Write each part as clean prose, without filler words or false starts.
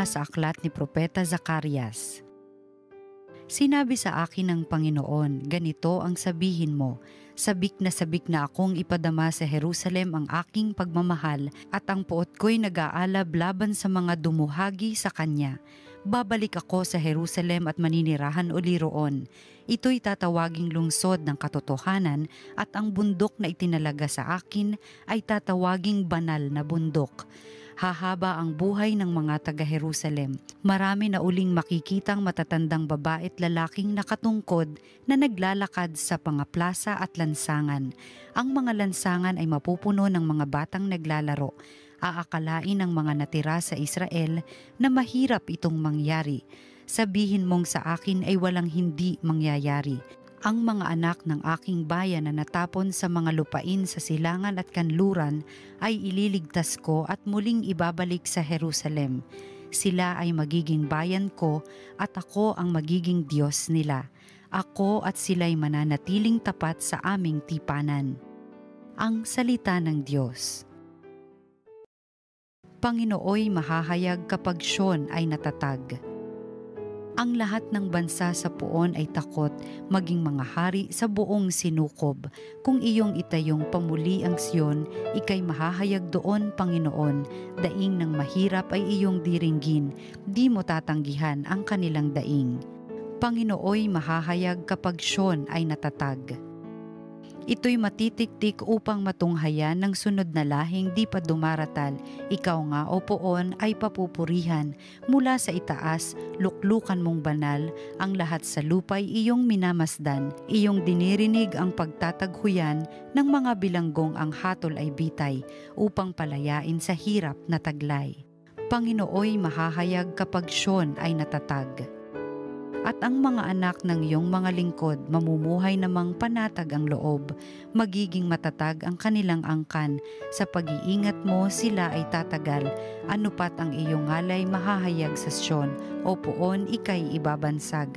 sa aklat ni Propeta Zacarias. Sinabi sa akin ng Panginoon, ganito ang sabihin mo, sabik na akong ipadama sa Jerusalem ang aking pagmamahal at ang puot ko'y nag-aalab laban sa mga dumuhagi sa kanya. Babalik ako sa Jerusalem at maninirahan uli roon. Ito'y tatawaging lungsod ng katotohanan at ang bundok na itinalaga sa akin ay tatawaging banal na bundok. Hahaba ang buhay ng mga taga-Jerusalem. Marami na uling makikitang matatandang babae at lalaking nakatungkod na naglalakad sa pangaplasa at lansangan. Ang mga lansangan ay mapupuno ng mga batang naglalaro. Aakalain ng mga natira sa Israel na mahirap itong mangyari. Sabihin mong sa akin ay walang hindi mangyayari. Ang mga anak ng aking bayan na natapon sa mga lupain sa silangan at kanluran ay ililigtas ko at muling ibabalik sa Jerusalem. Sila ay magiging bayan ko at ako ang magiging Diyos nila. Ako at sila'y mananatiling tapat sa aming tipanan. Ang salita ng Diyos. Panginooy mahahayag kapag Sion ay natatag. Ang lahat ng bansa sa puon ay takot, maging mga hari sa buong sinukob. Kung iyong itayong pamuli ang Sion, ika'y mahahayag doon, Panginoon. Daing ng mahirap ay iyong diringgin, di mo tatanggihan ang kanilang daing. Panginooy mahahayag kapag Sion ay natatag. Ito'y matitiktik upang matunghayan ng sunod na lahing di pa dumaratal. Ikaw nga, o poon, ay papupurihan. Mula sa itaas, luklukan mong banal, ang lahat sa lupa'y iyong minamasdan. Iyong dinirinig ang pagtataghuyan ng mga bilanggong ang hatol ay bitay, upang palayain sa hirap na taglay. Panginooy mahahayag kapag Sion ay natatag. At ang mga anak ng iyong mga lingkod mamumuhay namang panatag ang loob, magiging matatag ang kanilang angkan, sa pag-iingat mo sila ay tatagal, anupat ang iyong ngalay mahahayag sa Sion, o poon ika'y ibabansag,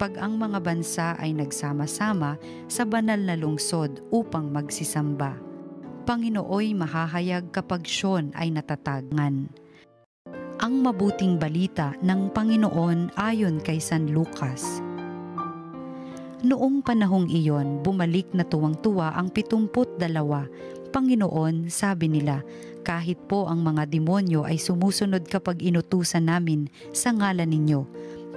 pag ang mga bansa ay nagsama-sama sa banal na lungsod upang magsisamba. Panginooy mahahayag kapag Sion ay natatagan. Ang mabuting balita ng Panginoon ayon kay San Lucas. Noong panahong iyon, bumalik na tuwang-tuwa ang 72. Panginoon, sabi nila, kahit po ang mga demonyo ay sumusunod kapag inutusan namin sa ngalan ninyo.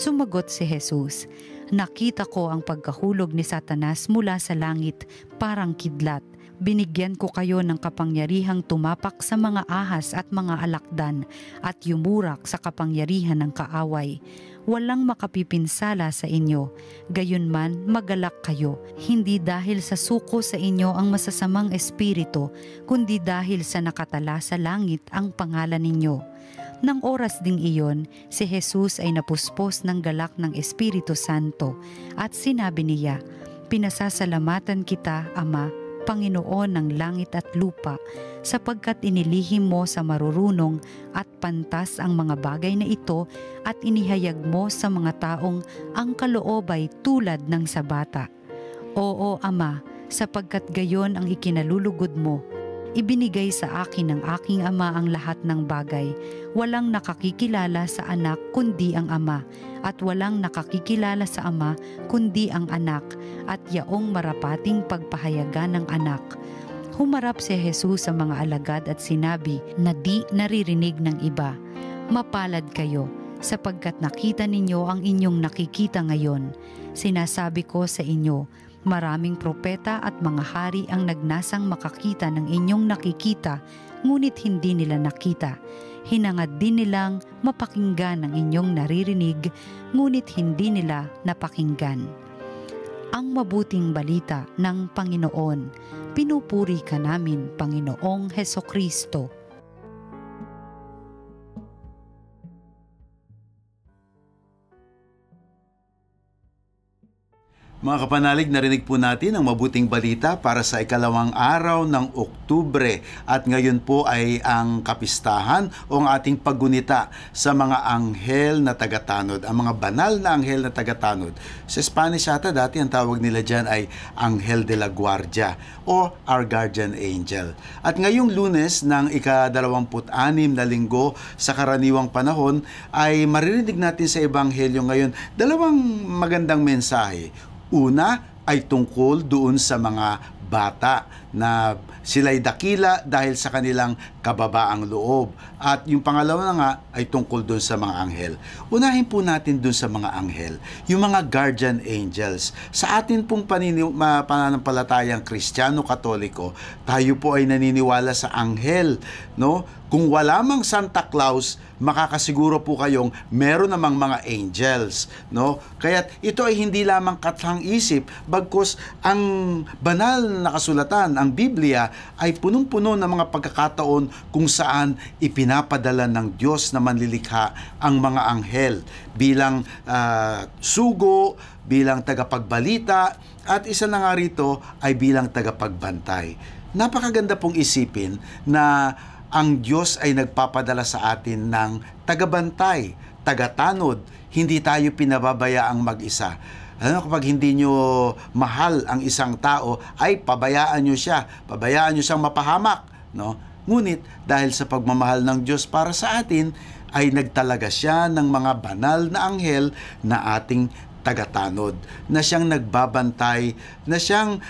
Sumagot si Jesus, nakita ko ang pagkahulog ni Satanas mula sa langit, parang kidlat. Binigyan ko kayo ng kapangyarihang tumapak sa mga ahas at mga alakdan at yumurak sa kapangyarihan ng kaaway. Walang makapipinsala sa inyo. Gayunman, magalak kayo, hindi dahil sa suko sa inyo ang masasamang espiritu, kundi dahil sa nakatala sa langit ang pangalan ninyo. Nang oras ding iyon, si Jesus ay napuspos ng galak ng Espiritu Santo at sinabi niya, "Pinasasalamatan kita, Ama, Panginoon ng langit at lupa, sapagkat inilihim mo sa marurunong at pantas ang mga bagay na ito at inihayag mo sa mga taong ang kaloob ay tulad ng sa bata. Oo, Ama, sapagkat gayon ang ikinalulugod mo. Ibinigay sa akin ng aking Ama ang lahat ng bagay. Walang nakakikilala sa anak kundi ang Ama, at walang nakakikilala sa Ama kundi ang anak, at yaong marapating pagpahayagan ng anak." Humarap si Jesus sa mga alagad at sinabi na di naririnig ng iba, "Mapalad kayo, sapagkat nakita ninyo ang inyong nakikita ngayon. Sinasabi ko sa inyo, maraming propeta at mga hari ang nagnasang makakita ng inyong nakikita, ngunit hindi nila nakita. Hinangad din nilang mapakinggan ang inyong naririnig, ngunit hindi nila napakinggan." Ang mabuting balita ng Panginoon. Pinupuri ka namin, Panginoong Hesukristo. Mga kapanalig, narinig po natin ang mabuting balita para sa ikalawang araw ng Oktubre at ngayon po ay ang kapistahan o ang ating paggunita sa mga anghel na tagatanod, ang mga banal na anghel na tagatanod. Sa Spanish ata dati ang tawag nila dyan ay Anghel de la Guardia o our guardian angel. At ngayong Lunes ng ika-26 na linggo sa karaniwang panahon ay maririnig natin sa Ebanghelyo ngayon dalawang magandang mensahe. Una ay tungkol doon sa mga bata na sila'y dakila dahil sa kanilang kababaang loob. At yung pangalawa na nga ay tungkol doon sa mga anghel. Unahin po natin doon sa mga anghel, yung mga guardian angels. Sa atin pong pananampalatayang Kristiyano-Katoliko, tayo po ay naniniwala sa anghel, no? Kung wala mang Santa Claus, makakasiguro po kayong meron namang mga angels, no? Kaya't ito ay hindi lamang kathang isip, bagkus ang banal na kasulatan, ang Biblia, ay punong-puno ng mga pagkakataon kung saan ipinapadala ng Diyos na manlilikha ang mga anghel bilang sugo, bilang tagapagbalita, at isa na nga rito ay bilang tagapagbantay. Napakaganda pong isipin na ang Diyos ay nagpapadala sa atin ng tagabantay, tagatanod, hindi tayo pinababayaang mag-isa. Kapag hindi nyo mahal ang isang tao, ay pabayaan nyo siya, pabayaan nyo siyang mapahamak, no? Ngunit dahil sa pagmamahal ng Diyos para sa atin, ay nagtalaga siya ng mga banal na anghel na ating tagatanod, na siyang nagbabantay, na siyang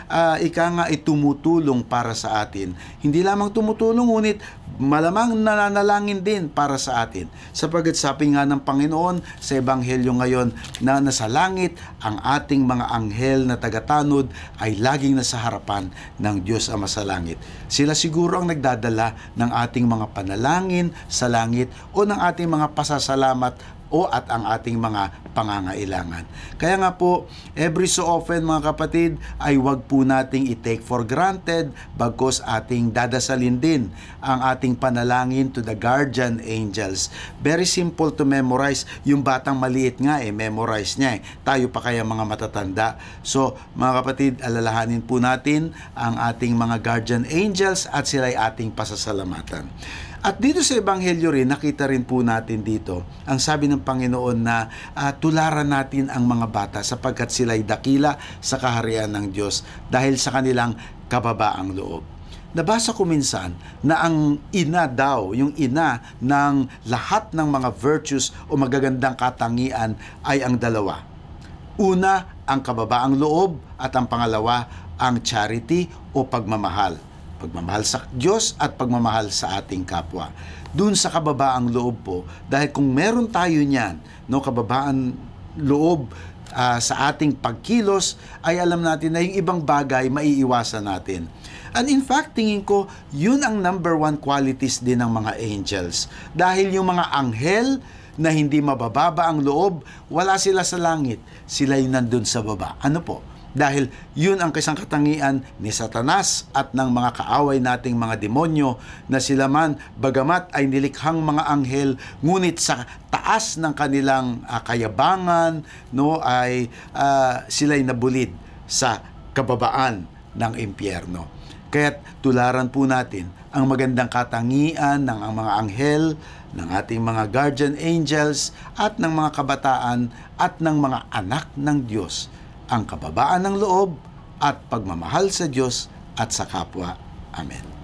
tumutulong para sa atin. Hindi lamang tumutulong, ngunit malamang nananalangin din para sa atin. Sapagkat sabi nga ng Panginoon sa Ebanghelyo ngayon na nasa langit ang ating mga anghel na tagatanod ay laging nasa harapan ng Diyos Ama sa langit. Sila siguro ang nagdadala ng ating mga panalangin sa langit o ng ating mga pasasalamat at ang ating mga pangangailangan. Kaya nga po, every so often mga kapatid, ay wag po nating i-take for granted, bagkus ating dadasalin din ang ating panalangin to the guardian angels. Very simple to memorize. Yung batang maliit nga memorize niya Tayo pa kaya mga matatanda. So mga kapatid, alalahanin po natin ang ating mga guardian angels at sila'y ating pasasalamatan. At dito sa Ebanghelyo rin, nakita rin po natin dito, ang sabi ng Panginoon na tularan natin ang mga bata sapagkat sila'y dakila sa kaharian ng Diyos dahil sa kanilang kababaang loob. Nabasa ko minsan na ang ina daw, yung ina ng lahat ng mga virtues o magagandang katangian ay ang dalawa. Una, ang kababaang loob at ang pangalawa, ang charity o pagmamahal. Pagmamahal sa Diyos at pagmamahal sa ating kapwa. Doon sa kababaang loob po, dahil kung meron tayo niyan, no, kababaan loob sa ating pagkilos, ay alam natin na yung ibang bagay maiiwasan natin. And in fact, tingin ko, yun ang number one qualities din ng mga angels. Dahil yung mga anghel na hindi mabababa ang loob, wala sila sa langit, sila yung nandun sa baba. Ano po? Dahil yun ang isang katangian ni Satanas at ng mga kaaway nating mga demonyo na sila man bagamat ay nilikhang mga anghel, ngunit sa taas ng kanilang kayabangan, no, ay sila'y nabulid sa kababaan ng impyerno. Kaya't tularan po natin ang magandang katangian ng mga anghel, ng ating mga guardian angels at ng mga kabataan at ng mga anak ng Diyos, ang kababaan ng loob at pagmamahal sa Diyos at sa kapwa. Amen.